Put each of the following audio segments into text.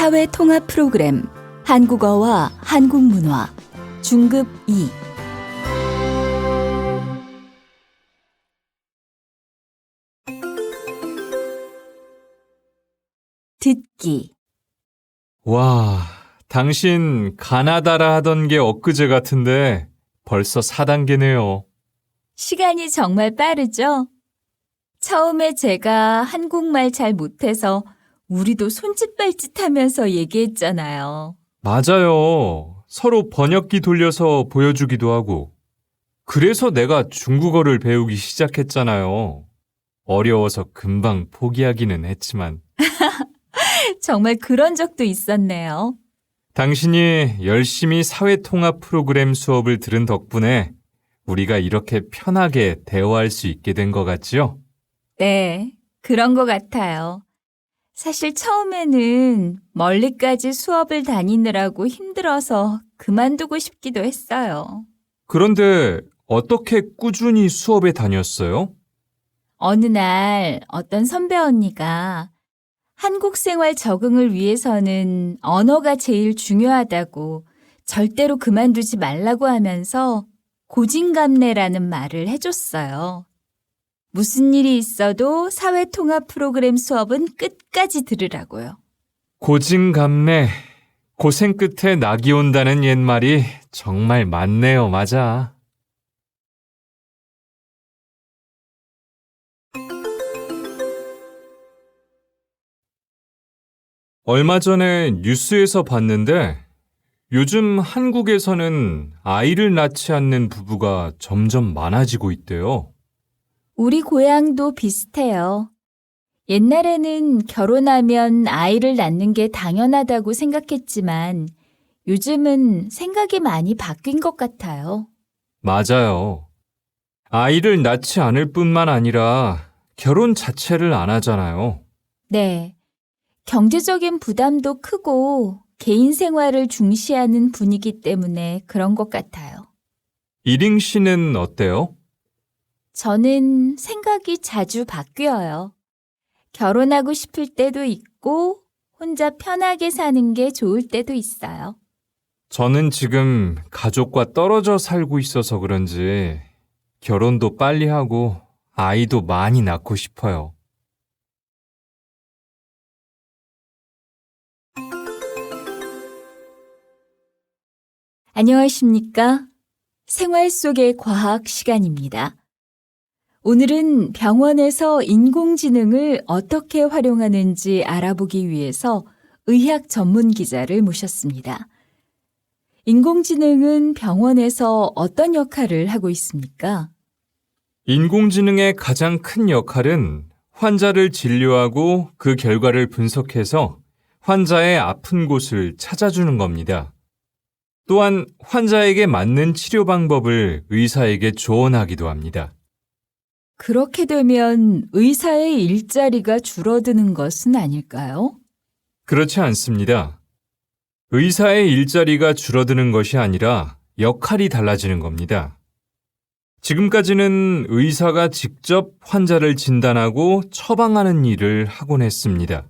사회통합 프로그램 한국어와 한국문화 중급 2 듣기. 와, 당신 가나다라 하던 게 엊그제 같은데 벌써 4단계네요. 시간이 정말 빠르죠? 처음에 제가 한국말 잘 못해서 우리도 손짓발짓 하면서 얘기했잖아요. 맞아요. 서로 번역기 돌려서 보여주기도 하고. 그래서 내가 중국어를 배우기 시작했잖아요. 어려워서 금방 포기하기는 했지만. 정말 그런 적도 있었네요. 당신이 열심히 사회통합 프로그램 수업을 들은 덕분에 우리가 이렇게 편하게 대화할 수 있게 된 것 같지요? 네, 그런 것 같아요. 사실 처음에는 멀리까지 수업을 다니느라고 힘들어서 그만두고 싶기도 했어요. 그런데 어떻게 꾸준히 수업에 다녔어요? 어느 날 어떤 선배 언니가 한국 생활 적응을 위해서는 언어가 제일 중요하다고 절대로 그만두지 말라고 하면서 고진감래라는 말을 해줬어요. 무슨 일이 있어도 사회통합 프로그램 수업은 끝까지 들으라고요. 고진감래, 고생 끝에 낙이 온다는 옛말이 정말 맞네요, 맞아. 얼마 전에 뉴스에서 봤는데 요즘 한국에서는 아이를 낳지 않는 부부가 점점 많아지고 있대요. 우리 고향도 비슷해요. 옛날에는 결혼하면 아이를 낳는 게 당연하다고 생각했지만 요즘은 생각이 많이 바뀐 것 같아요. 맞아요. 아이를 낳지 않을 뿐만 아니라 결혼 자체를 안 하잖아요. 네. 경제적인 부담도 크고 개인 생활을 중시하는 분위기 때문에 그런 것 같아요. 이링 씨는 어때요? 저는 생각이 자주 바뀌어요. 결혼하고 싶을 때도 있고 혼자 편하게 사는 게 좋을 때도 있어요. 저는 지금 가족과 떨어져 살고 있어서 그런지 결혼도 빨리 하고 아이도 많이 낳고 싶어요. 안녕하십니까? 생활 속의 과학 시간입니다. 오늘은 병원에서 인공지능을 어떻게 활용하는지 알아보기 위해서 의학 전문 기자를 모셨습니다. 인공지능은 병원에서 어떤 역할을 하고 있습니까? 인공지능의 가장 큰 역할은 환자를 진료하고 그 결과를 분석해서 환자의 아픈 곳을 찾아주는 겁니다. 또한 환자에게 맞는 치료 방법을 의사에게 조언하기도 합니다. 그렇게 되면 의사의 일자리가 줄어드는 것은 아닐까요? 그렇지 않습니다. 의사의 일자리가 줄어드는 것이 아니라 역할이 달라지는 겁니다. 지금까지는 의사가 직접 환자를 진단하고 처방하는 일을 하곤 했습니다.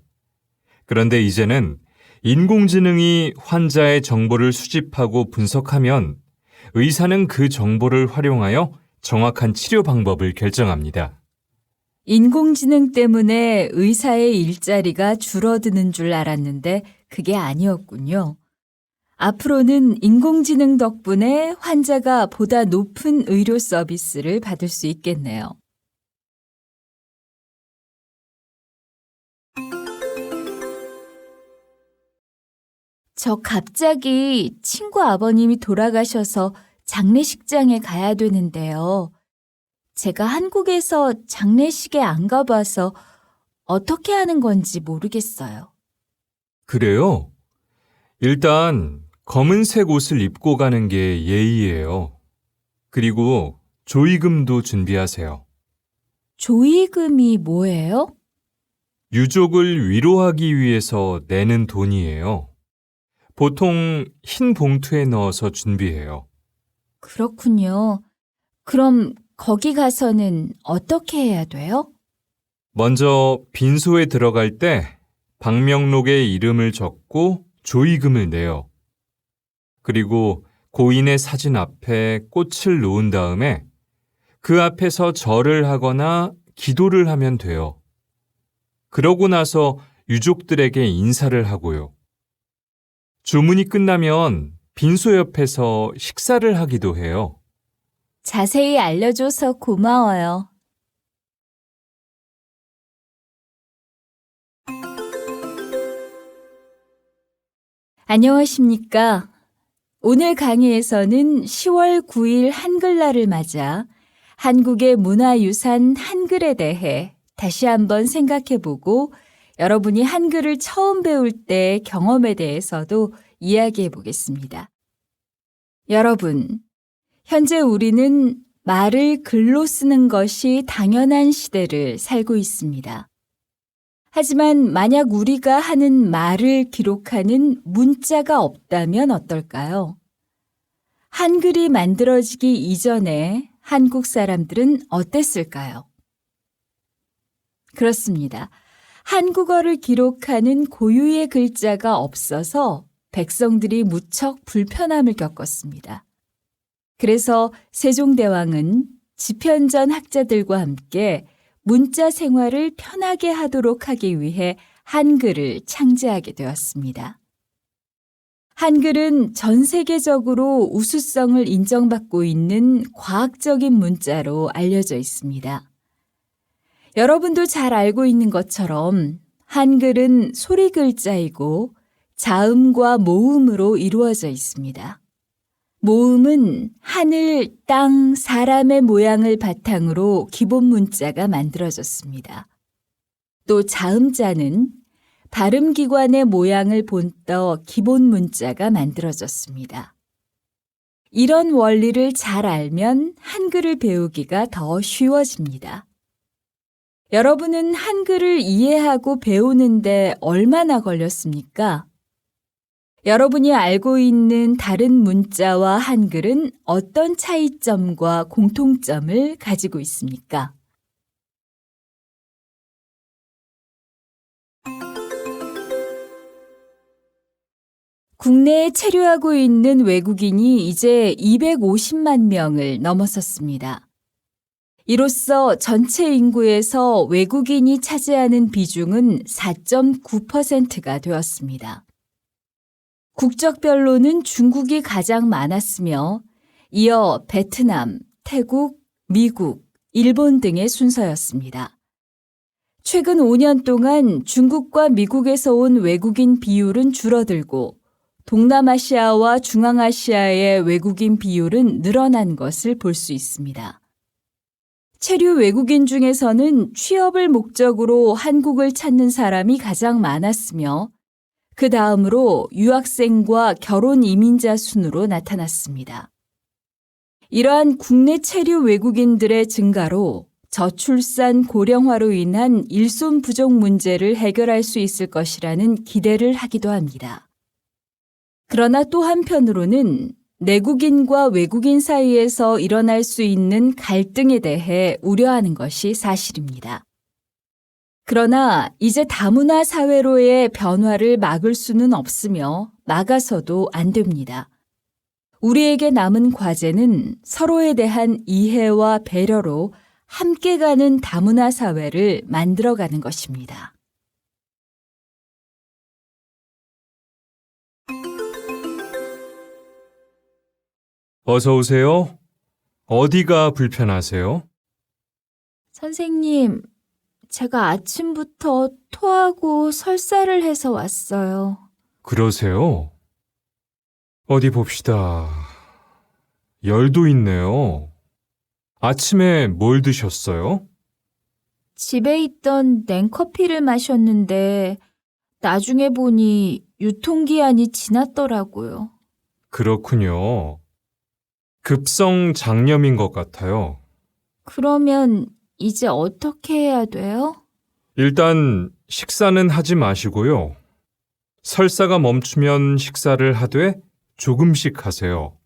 그런데 이제는 인공지능이 환자의 정보를 수집하고 분석하면 의사는 그 정보를 활용하여 정확한 치료 방법을 결정합니다. 인공지능 때문에 의사의 일자리가 줄어드는 줄 알았는데 그게 아니었군요. 앞으로는 인공지능 덕분에 환자가 보다 높은 의료 서비스를 받을 수 있겠네요. 저 갑자기 친구 아버님이 돌아가셔서 장례식장에 가야 되는데요. 제가 한국에서 장례식에 안 가봐서 어떻게 하는 건지 모르겠어요. 그래요? 일단 검은색 옷을 입고 가는 게 예의예요. 그리고 조의금도 준비하세요. 조의금이 뭐예요? 유족을 위로하기 위해서 내는 돈이에요. 보통 흰 봉투에 넣어서 준비해요. 그렇군요. 그럼 거기 가서는 어떻게 해야 돼요? 먼저 빈소에 들어갈 때 방명록에 이름을 적고 조의금을 내요. 그리고 고인의 사진 앞에 꽃을 놓은 다음에 그 앞에서 절을 하거나 기도를 하면 돼요. 그러고 나서 유족들에게 인사를 하고요. 조문이 끝나면 빈소 옆에서 식사를 하기도 해요. 자세히 알려줘서 고마워요. 안녕하십니까? 오늘 강의에서는 10월 9일 한글날을 맞아 한국의 문화유산 한글에 대해 다시 한번 생각해보고 여러분이 한글을 처음 배울 때 경험에 대해서도 이야기해 보겠습니다. 여러분, 현재 우리는 말을 글로 쓰는 것이 당연한 시대를 살고 있습니다. 하지만 만약 우리가 하는 말을 기록하는 문자가 없다면 어떨까요? 한글이 만들어지기 이전에 한국 사람들은 어땠을까요? 그렇습니다. 한국어를 기록하는 고유의 글자가 없어서 백성들이 무척 불편함을 겪었습니다. 그래서 세종대왕은 집현전 학자들과 함께 문자 생활을 편하게 하도록 하기 위해 한글을 창제하게 되었습니다. 한글은 전 세계적으로 우수성을 인정받고 있는 과학적인 문자로 알려져 있습니다. 여러분도 잘 알고 있는 것처럼 한글은 소리 글자이고 자음과 모음으로 이루어져 있습니다. 모음은 하늘, 땅, 사람의 모양을 바탕으로 기본 문자가 만들어졌습니다. 또 자음자는 발음기관의 모양을 본떠 기본 문자가 만들어졌습니다. 이런 원리를 잘 알면 한글을 배우기가 더 쉬워집니다. 여러분은 한글을 이해하고 배우는데 얼마나 걸렸습니까? 여러분이 알고 있는 다른 문자와 한글은 어떤 차이점과 공통점을 가지고 있습니까? 국내에 체류하고 있는 외국인이 이제 250만 명을 넘어섰습니다. 이로써 전체 인구에서 외국인이 차지하는 비중은 4.9%가 되었습니다. 국적별로는 중국이 가장 많았으며 이어 베트남, 태국, 미국, 일본 등의 순서였습니다. 최근 5년 동안 중국과 미국에서 온 외국인 비율은 줄어들고 동남아시아와 중앙아시아의 외국인 비율은 늘어난 것을 볼 수 있습니다. 체류 외국인 중에서는 취업을 목적으로 한국을 찾는 사람이 가장 많았으며 그 다음으로 유학생과 결혼 이민자 순으로 나타났습니다. 이러한 국내 체류 외국인들의 증가로 저출산 고령화로 인한 일손 부족 문제를 해결할 수 있을 것이라는 기대를 하기도 합니다. 그러나 또 한편으로는 내국인과 외국인 사이에서 일어날 수 있는 갈등에 대해 우려하는 것이 사실입니다. 그러나 이제 다문화 사회로의 변화를 막을 수는 없으며 막아서도 안 됩니다. 우리에게 남은 과제는 서로에 대한 이해와 배려로 함께 가는 다문화 사회를 만들어가는 것입니다. 어서 오세요. 어디가 불편하세요? 선생님, 제가 아침부터 토하고 설사를 해서 왔어요. 그러세요? 어디 봅시다. 열도 있네요. 아침에 뭘 드셨어요? 집에 있던 냉커피를 마셨는데 나중에 보니 유통기한이 지났더라고요. 그렇군요. 급성 장염인 것 같아요. 그러면 이제 어떻게 해야 돼요? 일단 식사는 하지 마시고요. 설사가 멈추면 식사를 하되 조금씩 하세요.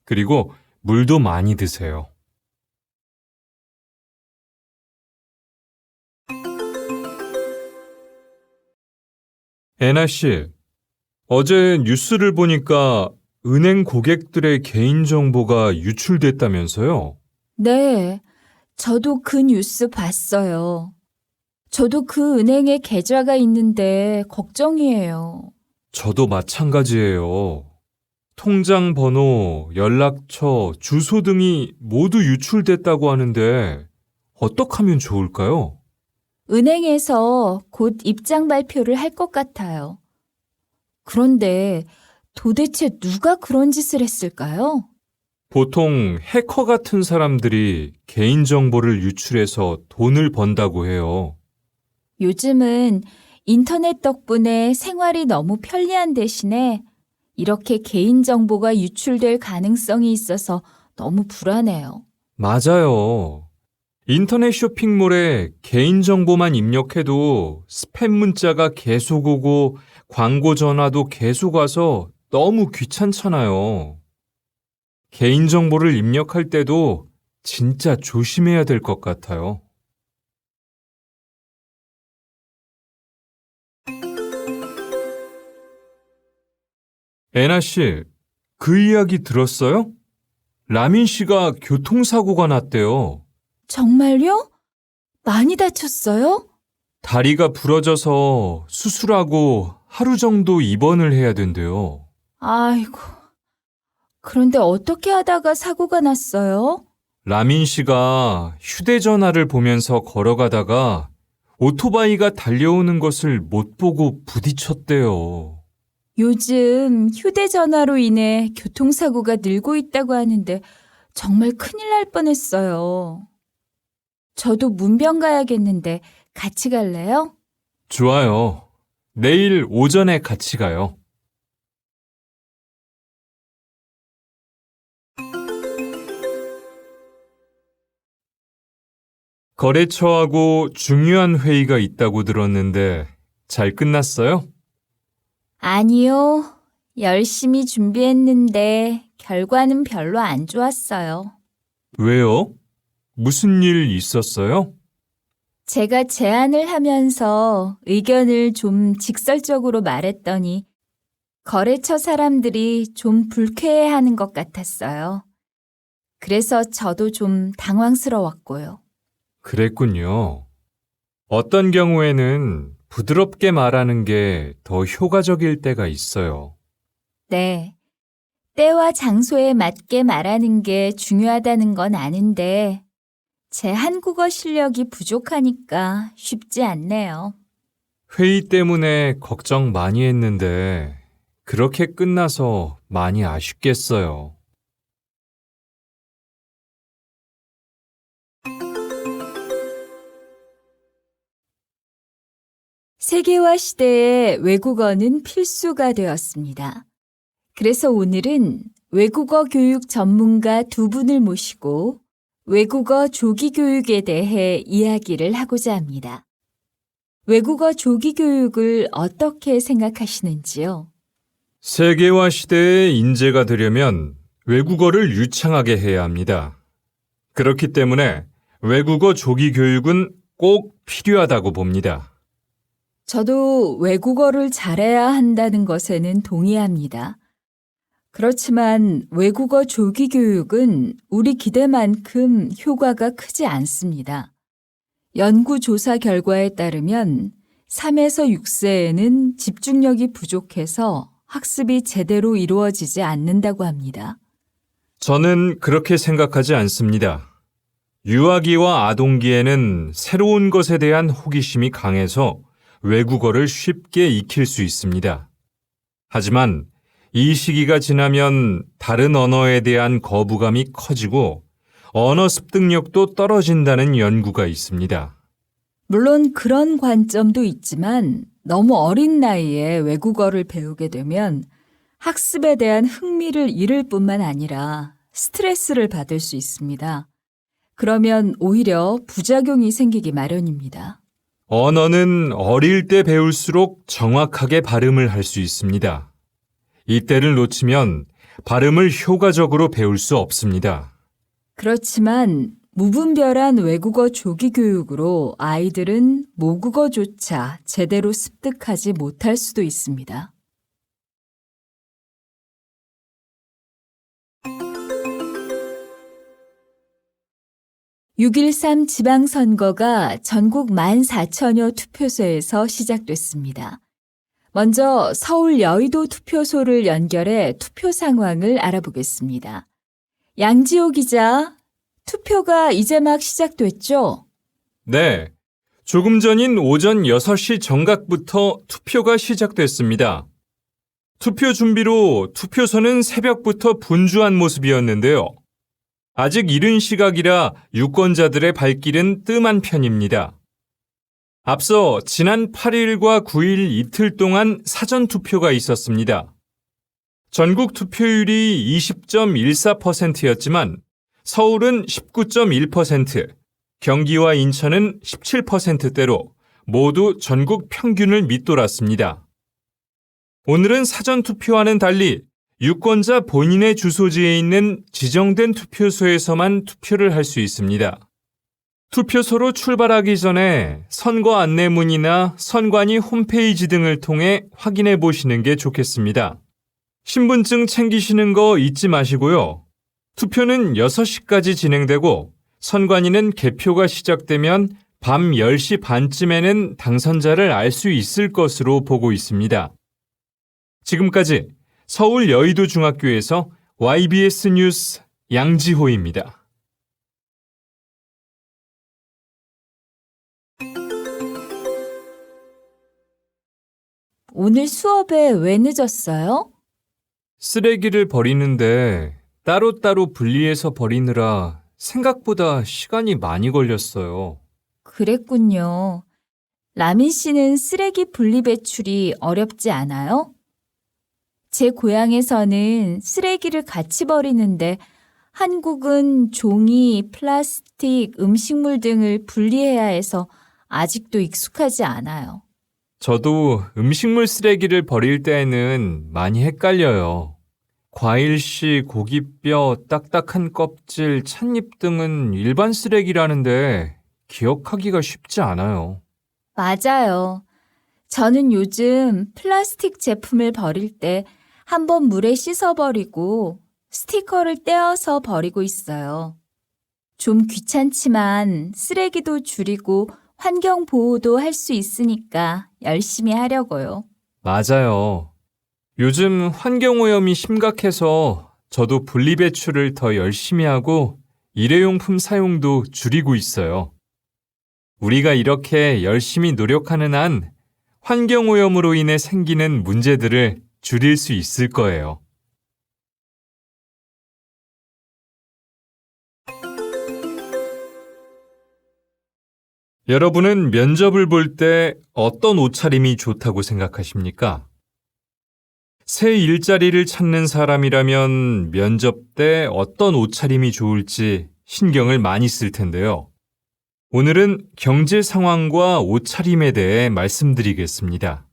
그리고 물도 많이 드세요. 애나 씨, 어제 뉴스를 보니까 은행 고객들의 개인정보가 유출됐다면서요? 네, 저도 그 뉴스 봤어요. 저도 그 은행에 계좌가 있는데 걱정이에요. 저도 마찬가지예요. 통장 번호, 연락처, 주소 등이 모두 유출됐다고 하는데 어떻게 하면 좋을까요? 은행에서 곧 입장 발표를 할 것 같아요. 그런데 도대체 누가 그런 짓을 했을까요? 보통 해커 같은 사람들이 개인정보를 유출해서 돈을 번다고 해요. 요즘은 인터넷 덕분에 생활이 너무 편리한 대신에 이렇게 개인정보가 유출될 가능성이 있어서 너무 불안해요. 맞아요. 인터넷 쇼핑몰에 개인정보만 입력해도 스팸 문자가 계속 오고 광고 전화도 계속 와서 너무 귀찮잖아요. 개인정보를 입력할 때도 진짜 조심해야 될 것 같아요. 애나 씨, 그 이야기 들었어요? 라민 씨가 교통사고가 났대요. 정말요? 많이 다쳤어요? 다리가 부러져서 수술하고 하루 정도 입원을 해야 된대요. 아이고, 그런데 어떻게 하다가 사고가 났어요? 라민 씨가 휴대전화를 보면서 걸어가다가 오토바이가 달려오는 것을 못 보고 부딪혔대요. 요즘 휴대전화로 인해 교통사고가 늘고 있다고 하는데 정말 큰일 날 뻔했어요. 저도 문병 가야겠는데 같이 갈래요? 좋아요. 내일 오전에 같이 가요. 거래처하고 중요한 회의가 있다고 들었는데 잘 끝났어요? 아니요. 열심히 준비했는데 결과는 별로 안 좋았어요. 왜요? 무슨 일 있었어요? 제가 제안을 하면서 의견을 좀 직설적으로 말했더니 거래처 사람들이 좀 불쾌해하는 것 같았어요. 그래서 저도 좀 당황스러웠고요. 그랬군요. 어떤 경우에는 부드럽게 말하는 게 더 효과적일 때가 있어요. 네. 때와 장소에 맞게 말하는 게 중요하다는 건 아는데 제 한국어 실력이 부족하니까 쉽지 않네요. 회의 때문에 걱정 많이 했는데 그렇게 끝나서 많이 아쉽겠어요. 세계화 시대에 외국어는 필수가 되었습니다. 그래서 오늘은 외국어 교육 전문가 두 분을 모시고 외국어 조기 교육에 대해 이야기를 하고자 합니다. 외국어 조기 교육을 어떻게 생각하시는지요? 세계화 시대의 인재가 되려면 외국어를 유창하게 해야 합니다. 그렇기 때문에 외국어 조기 교육은 꼭 필요하다고 봅니다. 저도 외국어를 잘해야 한다는 것에는 동의합니다. 그렇지만 외국어 조기 교육은 우리 기대만큼 효과가 크지 않습니다. 연구조사 결과에 따르면 3에서 6세에는 집중력이 부족해서 학습이 제대로 이루어지지 않는다고 합니다. 저는 그렇게 생각하지 않습니다. 유아기와 아동기에는 새로운 것에 대한 호기심이 강해서 외국어를 쉽게 익힐 수 있습니다. 하지만 이 시기가 지나면 다른 언어에 대한 거부감이 커지고 언어 습득력도 떨어진다는 연구가 있습니다. 물론 그런 관점도 있지만 너무 어린 나이에 외국어를 배우게 되면 학습에 대한 흥미를 잃을 뿐만 아니라 스트레스를 받을 수 있습니다. 그러면 오히려 부작용이 생기기 마련입니다. 언어는 어릴 때 배울수록 정확하게 발음을 할 수 있습니다. 이때를 놓치면 발음을 효과적으로 배울 수 없습니다. 그렇지만 무분별한 외국어 조기 교육으로 아이들은 모국어조차 제대로 습득하지 못할 수도 있습니다. (6.13) 지방선거가 전국 14,000여 투표소에서 시작됐습니다. 먼저 서울 여의도 투표소를 연결해 투표 상황을 알아보겠습니다. 양지호 기자, 투표가 이제 막 시작됐죠? 네. 조금 전인 오전 6시 정각부터 투표가 시작됐습니다. 투표 준비로 투표소는 새벽부터 분주한 모습이었는데요. 아직 이른 시각이라 유권자들의 발길은 뜸한 편입니다. 앞서 지난 8일과 9일 이틀 동안 사전투표가 있었습니다. 전국 투표율이 20.14%였지만 서울은 19.1%, 경기와 인천은 17%대로 모두 전국 평균을 밑돌았습니다. 오늘은 사전투표와는 달리 유권자 본인의 주소지에 있는 지정된 투표소에서만 투표를 할 수 있습니다. 투표소로 출발하기 전에 선거 안내문이나 선관위 홈페이지 등을 통해 확인해 보시는 게 좋겠습니다. 신분증 챙기시는 거 잊지 마시고요. 투표는 6시까지 진행되고 선관위는 개표가 시작되면 밤 10시 반쯤에는 당선자를 알 수 있을 것으로 보고 있습니다. 지금까지 서울 여의도 중학교에서 YBS 뉴스 양지호입니다. 오늘 수업에 왜 늦었어요? 쓰레기를 버리는데 따로따로 분리해서 버리느라 생각보다 시간이 많이 걸렸어요. 그랬군요. 라민 씨는 쓰레기 분리배출이 어렵지 않아요? 제 고향에서는 쓰레기를 같이 버리는데 한국은 종이, 플라스틱, 음식물 등을 분리해야 해서 아직도 익숙하지 않아요. 저도 음식물 쓰레기를 버릴 때에는 많이 헷갈려요. 과일씨, 고기뼈, 딱딱한 껍질, 찻잎 등은 일반 쓰레기라는데 기억하기가 쉽지 않아요. 맞아요. 저는 요즘 플라스틱 제품을 버릴 때 한번 물에 씻어버리고 스티커를 떼어서 버리고 있어요. 좀 귀찮지만 쓰레기도 줄이고 환경 보호도 할 수 있으니까 열심히 하려고요. 맞아요. 요즘 환경오염이 심각해서 저도 분리배출을 더 열심히 하고 일회용품 사용도 줄이고 있어요. 우리가 이렇게 열심히 노력하는 한 환경오염으로 인해 생기는 문제들을 줄일 수 있을 거예요. 여러분은 면접을 볼 때 어떤 옷차림이 좋다고 생각하십니까? 새 일자리를 찾는 사람이라면 면접 때 어떤 옷차림이 좋을지 신경을 많이 쓸 텐데요. 오늘은 경제 상황과 옷차림에 대해 말씀드리겠습니다.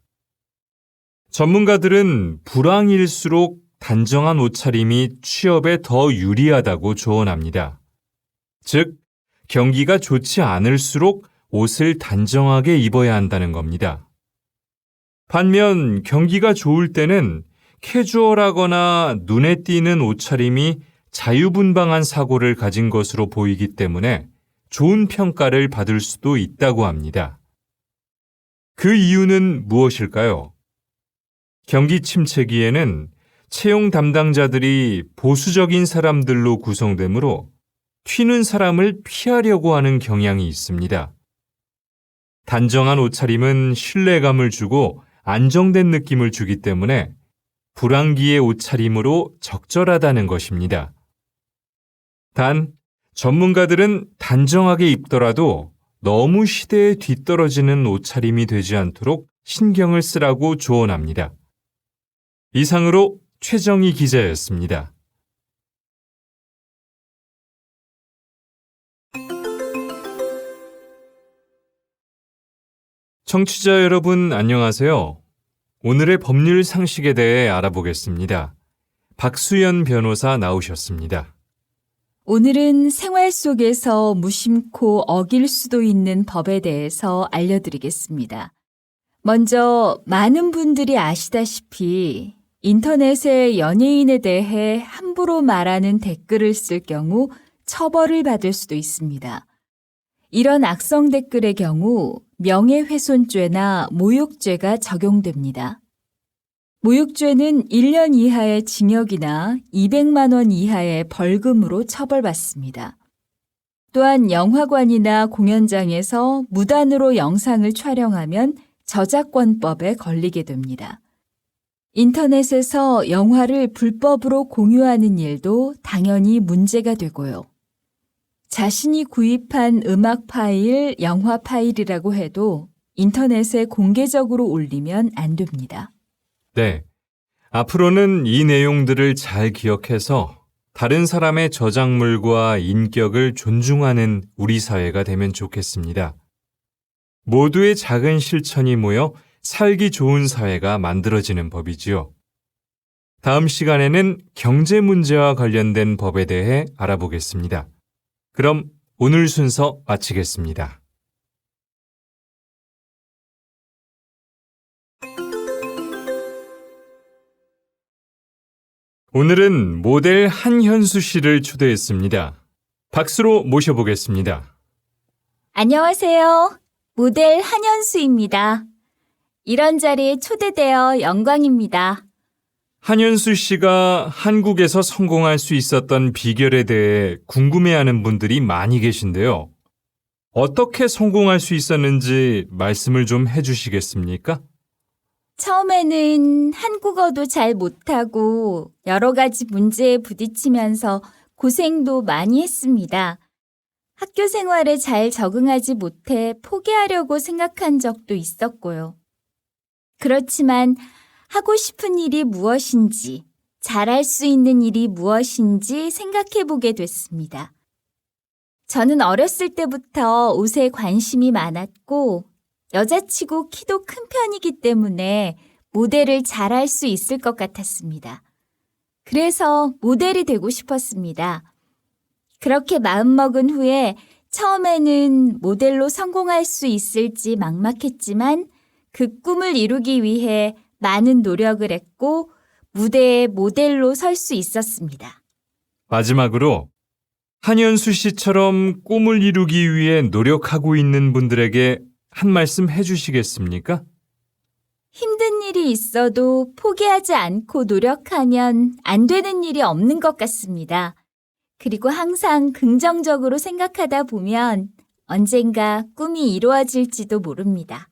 전문가들은 불황일수록 단정한 옷차림이 취업에 더 유리하다고 조언합니다. 즉, 경기가 좋지 않을수록 옷을 단정하게 입어야 한다는 겁니다. 반면 경기가 좋을 때는 캐주얼하거나 눈에 띄는 옷차림이 자유분방한 사고를 가진 것으로 보이기 때문에 좋은 평가를 받을 수도 있다고 합니다. 그 이유는 무엇일까요? 경기 침체기에는 채용 담당자들이 보수적인 사람들로 구성되므로 튀는 사람을 피하려고 하는 경향이 있습니다. 단정한 옷차림은 신뢰감을 주고 안정된 느낌을 주기 때문에 불황기의 옷차림으로 적절하다는 것입니다. 단, 전문가들은 단정하게 입더라도 너무 시대에 뒤떨어지는 옷차림이 되지 않도록 신경을 쓰라고 조언합니다. 이상으로 최정희 기자였습니다. 청취자 여러분 안녕하세요. 오늘의 법률 상식에 대해 알아보겠습니다. 박수연 변호사 나오셨습니다. 오늘은 생활 속에서 무심코 어길 수도 있는 법에 대해서 알려드리겠습니다. 먼저 많은 분들이 아시다시피 인터넷에 연예인에 대해 함부로 말하는 댓글을 쓸 경우 처벌을 받을 수도 있습니다. 이런 악성 댓글의 경우 명예훼손죄나 모욕죄가 적용됩니다. 모욕죄는 1년 이하의 징역이나 200만 원 이하의 벌금으로 처벌받습니다. 또한 영화관이나 공연장에서 무단으로 영상을 촬영하면 저작권법에 걸리게 됩니다. 인터넷에서 영화를 불법으로 공유하는 일도 당연히 문제가 되고요. 자신이 구입한 음악 파일, 영화 파일이라고 해도 인터넷에 공개적으로 올리면 안 됩니다. 네. 앞으로는 이 내용들을 잘 기억해서 다른 사람의 저작물과 인격을 존중하는 우리 사회가 되면 좋겠습니다. 모두의 작은 실천이 모여 살기 좋은 사회가 만들어지는 법이지요. 다음 시간에는 경제 문제와 관련된 법에 대해 알아보겠습니다. 그럼 오늘 순서 마치겠습니다. 오늘은 모델 한현수 씨를 초대했습니다. 박수로 모셔보겠습니다. 안녕하세요. 모델 한현수입니다. 이런 자리에 초대되어 영광입니다. 한현수 씨가 한국에서 성공할 수 있었던 비결에 대해 궁금해하는 분들이 많이 계신데요. 어떻게 성공할 수 있었는지 말씀을 좀 해주시겠습니까? 처음에는 한국어도 잘 못하고 여러 가지 문제에 부딪히면서 고생도 많이 했습니다. 학교 생활에 잘 적응하지 못해 포기하려고 생각한 적도 있었고요. 그렇지만 하고 싶은 일이 무엇인지, 잘할 수 있는 일이 무엇인지 생각해 보게 됐습니다. 저는 어렸을 때부터 옷에 관심이 많았고 여자치고 키도 큰 편이기 때문에 모델을 잘할 수 있을 것 같았습니다. 그래서 모델이 되고 싶었습니다. 그렇게 마음먹은 후에 처음에는 모델로 성공할 수 있을지 막막했지만 그 꿈을 이루기 위해 많은 노력을 했고 무대에 모델로 설 수 있었습니다. 마지막으로 한현수 씨처럼 꿈을 이루기 위해 노력하고 있는 분들에게 한 말씀 해주시겠습니까? 힘든 일이 있어도 포기하지 않고 노력하면 안 되는 일이 없는 것 같습니다. 그리고 항상 긍정적으로 생각하다 보면 언젠가 꿈이 이루어질지도 모릅니다.